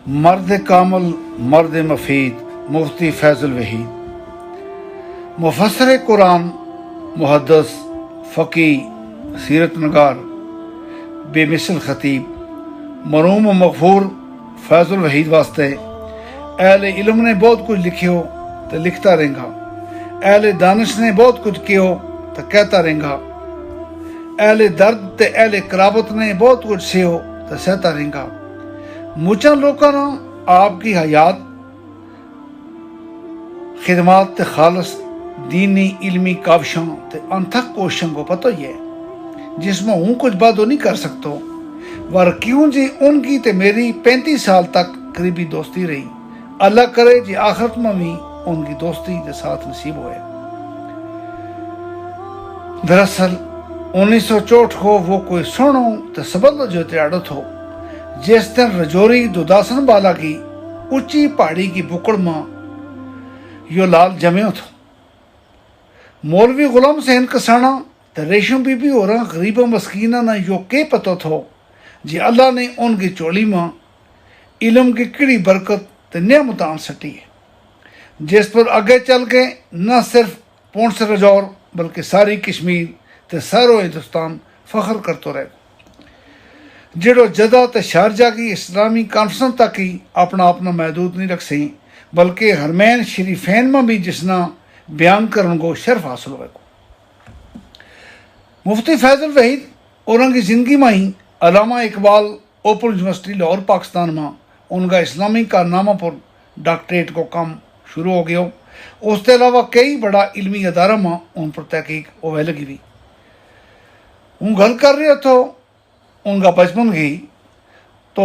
مرد کامل، مرد مفید، مفتی فیض الوحید، مفسر قرآن، محدث، فقی، سیرت نگار، بے مثل خطیب، مرحوم و مغفور فیض الوحید واسطے اہل علم نے بہت کچھ لکھیو تو لکھتا رہیں گا، اہل دانش نے بہت کچھ کیو تو کہتا رہیں گا، اہل درد تے اہل قرابت نے بہت کچھ سیو تو سہتا رہیں گا۔ مچاں لوکاں نوں آپ کی حیات، خدمات تے خالص دینی علمی کاوشاں تے انتھک کوششاں کو پتہ ہی ہے، جس میں ہوں کچھ بات نہیں کر سکتو، ور کیوں جی ان کی تے میری 35 سال تک قریبی دوستی رہی، اللہ کرے جی آخرت میں بھی ان کی دوستی دے ساتھ نصیب ہوئے۔ دراصل 1964 کو وہ کوئی سنو تے سبل جو تیاڑو تھو، جس دن رجوری دوداسن بالا کی اچھی پہاڑی کی بکڑ میں یو لال جمیو تھو۔ مولوی غلام حسین کسانا تے ریشم بی بی اور غریب و مسکینہ نہ یو کے پتہ تھو جی اللہ نے ان کی چولی میں علم کی کڑی برکت تے نعمتان سٹی ہے، جس پر آگے چل کے نہ صرف پونچھ رجور بلکہ ساری کشمیر تے سارو ہندوستان فخر کرتو رہے، جڑو جدہ تے شارجہ کی اسلامی کانفرنس تک ہی اپنا محدود نہیں رکھ سیں، بلکہ حرمین شریفین میں بھی جسنا بیان کرن کو شرف حاصل ہوئے کو۔ مفتی فیض الوحید اور ان کی زندگی میں ہی علامہ اقبال اوپن یونیورسٹی لاہور پاکستان میں ان کا اسلامی کارنامہ پر ڈاکٹریٹ کو کام شروع ہو گیا، اس کے علاوہ کئی بڑا علمی ادارہ میں ان پر تحقیق ہوئے لگی ہوئی۔ ہوں گل کر رہے تو ان کا بچپن گئی تو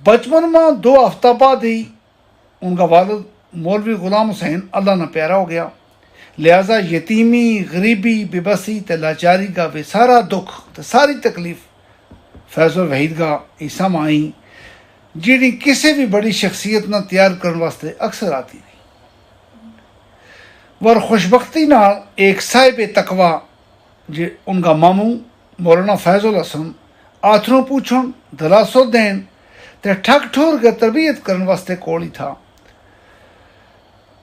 بچپن میں 2 ہفتہ بعد ہی ان کا والد مولوی غلام حسین اللہ نہ پیارا ہو گیا، لہذا یتیمی، غریبی، بے بسی تے لاچاری کا وہ سارا دکھ تے ساری تکلیف فیض الوحید کا حصہ میں آئی، جیڑی کسی بھی بڑی شخصیت نہ تیار کرنے واسطے اکثر آتی رہی۔ ور خوشبختی نال ایک صاحب تقوی جی ان کا ماموں مولانا فیض الحسن آتھروں پوچھن، دلاسو دین تے ٹھک ٹھور کے تربیت کرنے واسطے کوڑی تھا۔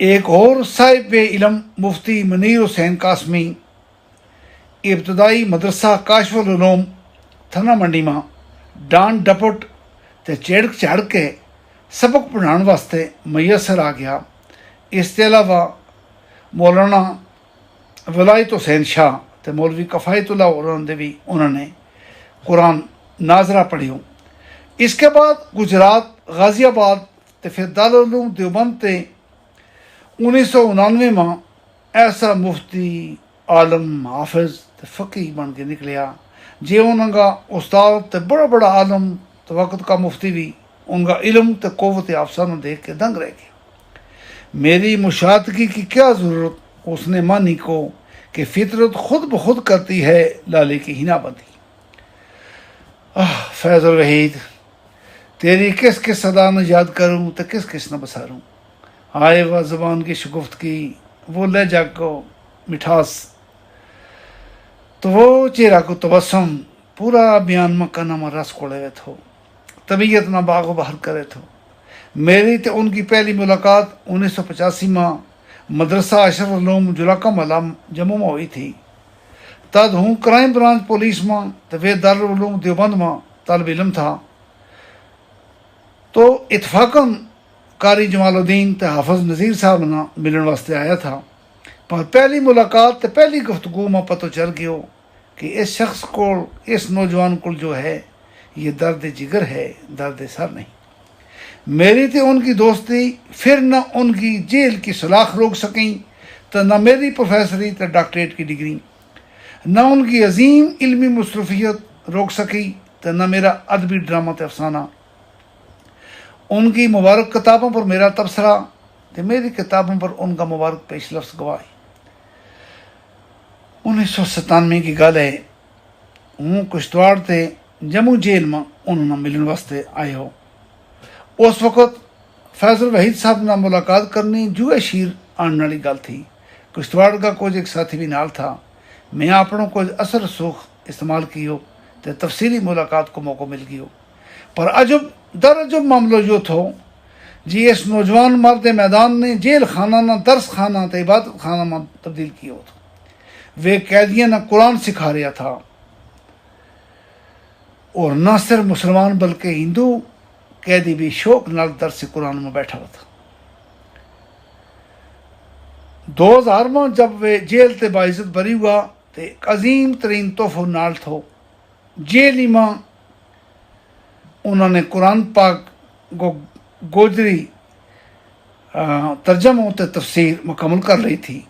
ایک اور صاحب علم مفتی منیر حسین قاسمی ابتدائی مدرسہ کاشف العلوم تھنا منڈی میں ڈانٹ ڈپٹ تے چڑھ چڑھ کے سبق پڑھان واسطے میسر آ گیا۔ اس کے علاوہ مولانا ولایت حسین شاہ تے مولوی کفایت اللہ انہوں نے قرآن ناظرہ پڑھیوں۔ اس کے بعد گجرات، غازی آباد تے پھر دارالعلوم دیوبند تے 1999 میں ایسا مفتی، عالم، حافظ تے فقی بن کے نکلیا جی انہوں کا استاد تے بڑا عالم تو وقت کا مفتی بھی ان کا علم تے قوت افسانہ دیکھ کے دنگ رہ گیا۔ میری مشاہدگی کی کیا ضرورت اس نے مانی کو کہ فطرت خود بخود کرتی ہے لالے کی ہنا بندی۔ فیض الوحید تیری کس کس صدا نہ یاد کروں تو کس کس نہ بساروں، آئے وہ زبان کی شگفت کی، وہ لہجہ کو مٹھاس، تو وہ چہرہ کو تبسم، پورا بیان مکانہ میں رس کوڑے ہوئے تھو، طبیعت نہ باغ و بہر کرے تھو۔ میری تے ان کی پہلی ملاقات 1985 میں مدرسہ اشرف العلوم جلاکہ ملا جموں میں ہوئی تھی۔ تد ہوں کرائم برانچ پولیس میں تو وہ دارالعلوم دیوبند میں طالب علم تھا، تو اتفاقاً قاری جمال الدین تے حافظ نذیر صاحب نہ ملن واسطے آیا تھا، پر پہلی ملاقات تے پہلی گفتگو میں پتہ چل گیا کہ اس شخص کو، اس نوجوان کو جو ہے یہ درد جگر ہے، درد سر نہیں۔ میری تے ان کی دوستی پھر نہ ان کی جیل کی سلاخ روک سکیں، تو نہ میری پروفیسری تے ڈاکٹریٹ کی ڈگری، نہ ان کی عظیم علمی مصروفیت روک سکی، تو نہ میرا ادبی ڈرامہ تے افسانہ۔ ان کی مبارک کتابوں پر میرا تبصرہ تے میری کتابوں پر ان کا مبارک پیش لفظ گواہی۔ 1997 کی گل ہے، ہوں کشتواڑ تے جموں جیل میں انہوں نے ملن واسطے آئے ہو۔ اس وقت فیض الوحید صاحب نہ ملاقات کرنی جو شیر آنے والی گل تھی۔ کشتواڑ کا کچھ ایک ساتھی بھی نال تھا، میں اپنوں کچھ اثر رسوخ استعمال کیو تے تفصیلی ملاقات کو موقع مل گیو، پر عجب در عجب معاملہ جو تھو جی اس نوجوان مرد میدان نے جیل خانہ نہ درس خانہ تے عبادت خانہ میں تبدیل کیا تھا. وہ قیدیاں نہ قرآن سکھا رہا تھا اور نہ صرف مسلمان بلکہ ہندو قیدی بھی شوق نال درس قرآن میں بیٹھا ہوا تھا. 2000 میں جب وہ جیل تے باعزت بری ہوا تو ایک عظیم ترین تحفہ نال تھو. جیل ہی میں انہوں نے قرآن پاک کو گوجری ترجمہ تے تفسیر مکمل کر رہی تھی.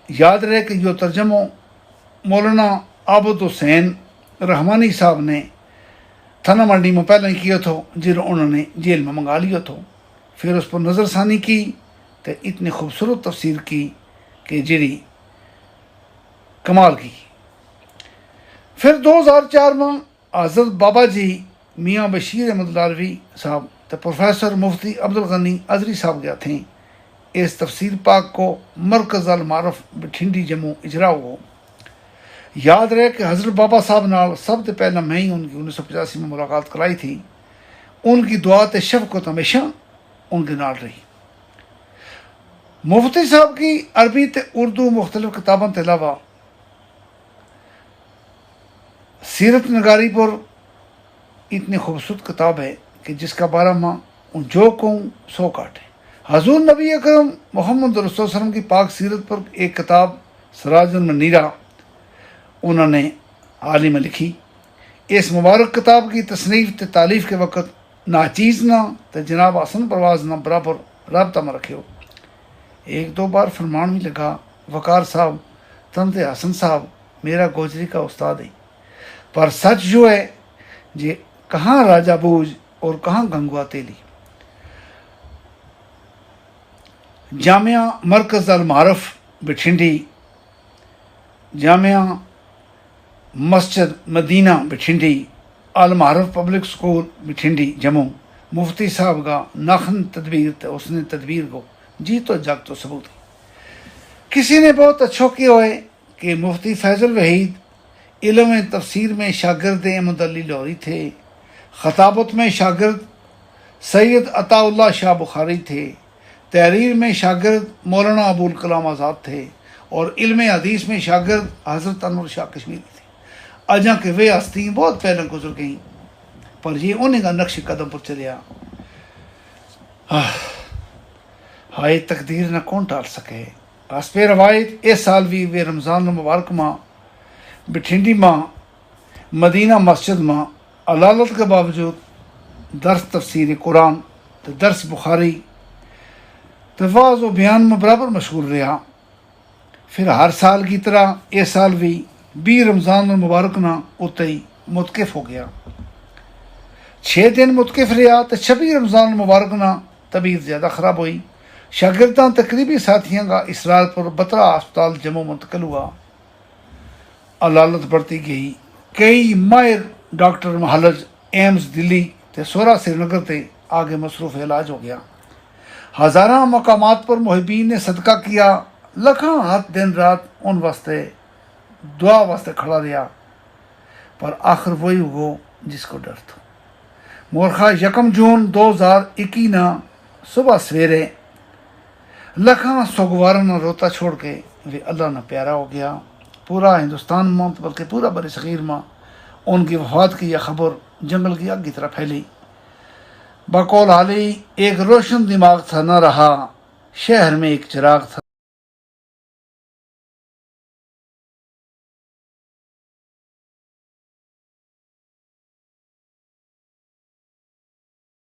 یاد رہے کہ یہ ترجمہ مولانا عابد حسین رحمانی صاحب نے تھانہ منڈی میں پہلے ہی کیا تھا، جنہوں انہوں نے جیل میں منگا لیا تھا. پھر اس پر نظر ثانی کی تو اتنی خوبصورت تفسیر کی کہ جری کمال کی. پھر 2004 میں حضرت بابا جی میاں بشیر احمد لاروی صاحب تو پروفیسر مفتی عبدالغنی ازری صاحب گیا تھے. اس تفسیر پاک کو مرکز المعارف بٹھنڈی جموں اجرا ہو. یاد رہے کہ حضرت بابا صاحب نال سب سے پہلے میں ہی ان کی 1985 میں ملاقات کرائی تھی. ان کی دعا تے شفقت ہمیشہ ان کے نال رہی. مفتی صاحب کی عربی تے اردو مختلف کتابوں کے علاوہ سیرت نگاری پر اتنی خوبصورت کتاب ہے کہ جس کا بارہ میں جو کہوں سو کاٹے. حضور نبی اکرم محمد رسول صلی اللہ علیہ وسلم کی پاک سیرت پر ایک کتاب سراج المنیرہ انہوں نے حال ہی میں لکھی. اس مبارک کتاب کی تصنیف تے تالیف کے وقت ناچیز نہ تے جناب حسن پرواز نہ برابر رابطہ میں رکھے ہو. ایک دو بار فرمان بھی لگا، وقار صاحب تم تے حسن صاحب میرا گوجری کا استاد ہے، پر سچ جو ہے جی کہاں راجہ بوجھ اور کہاں گنگوا تیلی. جامعہ مرکز المعارف بٹھنڈی، جامعہ مسجد مدینہ بٹھنڈی، المعارف پبلک سکول بٹھنڈی جموں. مفتی صاحب کا ناخن تدبیر تے اس نے تدبیر کو جی تو جگ تو ثبوت ہے. کسی نے بہت اچھا کیا ہے کہ مفتی فیض الوحید علم تفسیر میں شاگرد احمد علی لاہوری تھے، خطابت میں شاگرد سید عطا اللہ شاہ بخاری تھے، تحریر میں شاگرد مولانا ابوالکلام آزاد تھے، اور علم حدیث میں شاگرد حضرت انور شاہ کشمیری تھے. اجاں کہ وہ ہستیاں بہت پہلے گزر گئیں، پر یہ انہیں کا نقش قدم پر چلیا. ہائے تقدیر نہ کون ٹال سکے. حسب روایت اس سال بھی وہ رمضان المبارک ماں بٹھنڈی ماں مدینہ مسجد ماں علالت کے باوجود درس تفسیر قرآن تو درس بخاری تواز و بیان میں برابر مشغول رہا. پھر ہر سال کی طرح اس سال بھی 20 رمضان المبارک نہ اتئی متکف ہو گیا. 6 دن متکف رہا تو 26 رمضان المبارک نہ طبیعت زیادہ خراب ہوئی. شاگرداں تقریبی ساتھیوں کا اسرار پر بترا ہسپتال جموں منتقل ہوا. علالت بڑھتی گئی. کئی ماہر ڈاکٹر محلج ایمز دلی تے سورا سری نگر تے آگے مصروف علاج ہو گیا. ہزاراں مقامات پر محبین نے صدقہ کیا. لکھاں ہاتھ دن رات ان واسطے دعا واسطے کھڑا رہا، پر آخر وہی ہو جس کو ڈر تھا. مورخہ 1 جون 2021 نہ صبح سویرے لکھاں سوگواروں نہ روتا چھوڑ کے وہ اللہ نہ پیارا ہو گیا. پورا ہندوستان میں بلکہ پورا بر صغیر میں ان کی وفات کی یہ خبر جنگل کی آگ کی طرح پھیلی. بقول حالی ایک روشن دماغ تھا نہ رہا، شہر میں ایک چراغ تھا